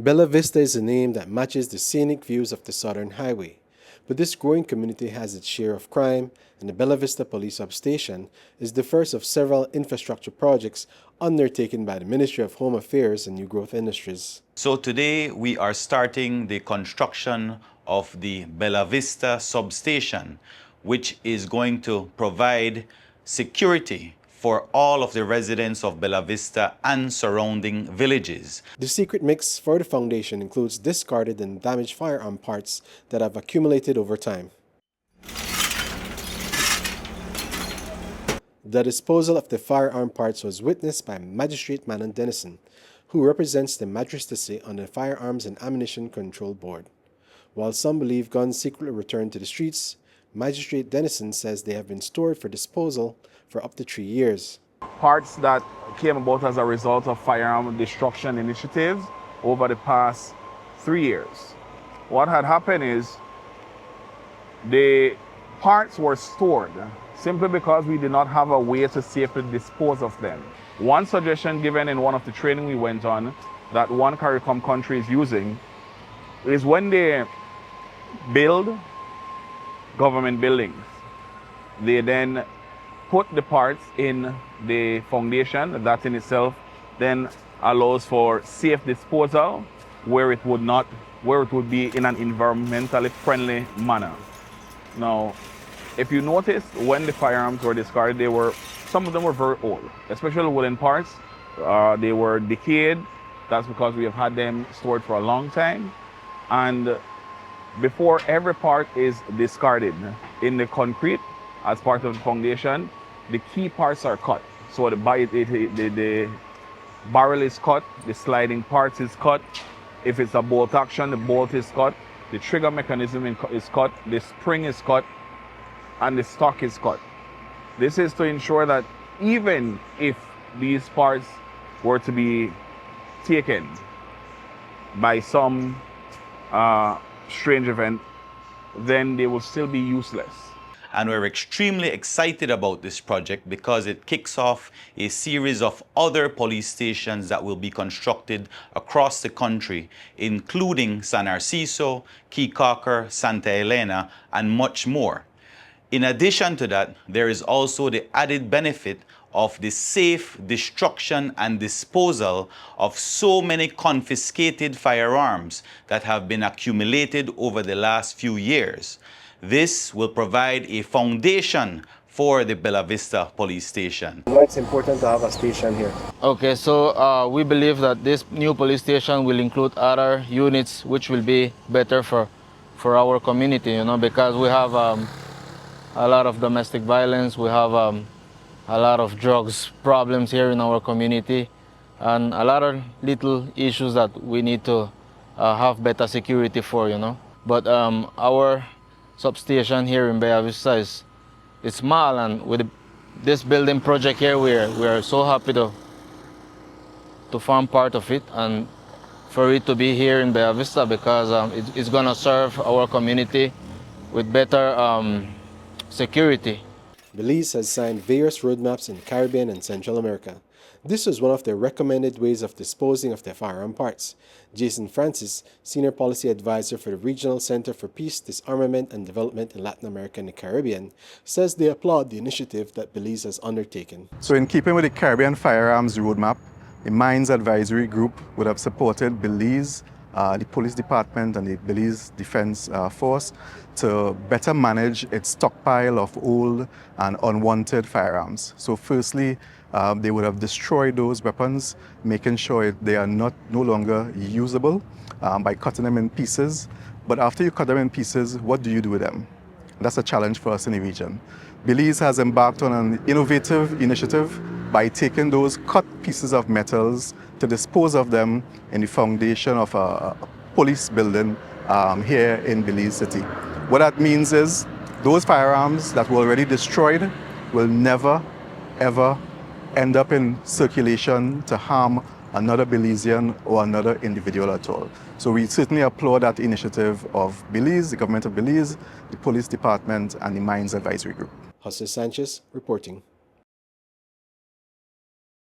Bella Vista is a name that matches the scenic views of the Southern Highway, but this growing community has its share of crime, and the Bella Vista Police Substation is the first of several infrastructure projects undertaken by the Ministry of Home Affairs and New Growth Industries. So today we are starting the construction of the Bella Vista Substation, which is going to provide security for all of the residents of Bella Vista and surrounding villages. The secret mix for the foundation includes discarded and damaged firearm parts that have accumulated over time. The disposal of the firearm parts was witnessed by Magistrate Manon Dennison, who represents the magistracy on the Firearms and Ammunition Control Board. While some believe guns secretly returned to the streets, Magistrate Dennison says they have been stored for disposal for up to 3 years. Parts that came about as a result of firearm destruction initiatives over the past 3 years. What had happened is the parts were stored simply because we did not have a way to safely dispose of them. One suggestion given in one of the training we went on that one CARICOM country is using is when they build government buildings, they then put the parts in the foundation. That in itself then allows for safe disposal where it would be in an environmentally friendly manner. Now, if you notice, when the firearms were discarded, some of them were very old, especially wooden parts. They were decayed. That's because we have had them stored for a long time. And before every part is discarded in the concrete as part of the foundation, the key parts are cut. So the barrel is cut, the sliding parts is cut. If it's a bolt action, the bolt is cut, the trigger mechanism is cut, the spring is cut, and the stock is cut. This is to ensure that even if these parts were to be taken by some strange event, then they will still be useless. And we're extremely excited about this project because it kicks off a series of other police stations that will be constructed across the country, including San Narciso, Keycocker, Santa Elena, and much more. In addition to that, there is also the added benefit of the safe destruction and disposal of so many confiscated firearms that have been accumulated over the last few years. This will provide a foundation for the Bella Vista Police Station. Why it's important to have a station here? Okay, so we believe that this new police station will include other units which will be better for our community, because we have a lot of domestic violence, we have a lot of drugs problems here in our community, and a lot of little issues that we need to have better security for, But our substation here in Bella Vista is small, and with this building project here, we are so happy to form part of it and for it to be here in Bella Vista because it's going to serve our community with better security. Belize has signed various roadmaps in Caribbean and Central America. This was one of their recommended ways of disposing of their firearm parts. Jason Francis, Senior Policy Advisor for the Regional Center for Peace, Disarmament and Development in Latin America and the Caribbean, says they applaud the initiative that Belize has undertaken. So in keeping with the Caribbean Firearms Roadmap, the Mines Advisory Group would have supported Belize, the Police Department and the Belize Defense Force to better manage its stockpile of old and unwanted firearms. So firstly, they would have destroyed those weapons, making sure they are no longer usable by cutting them in pieces. But after you cut them in pieces, what do you do with them? That's a challenge for us in the region. Belize has embarked on an innovative initiative by taking those cut pieces of metals to dispose of them in the foundation of a police building here in Belize City. What that means is those firearms that were already destroyed will never, ever end up in circulation to harm another Belizean or another individual at all. So we certainly applaud that initiative of Belize, the government of Belize, the police department, and the Mines Advisory Group. Jose Sanchez reporting.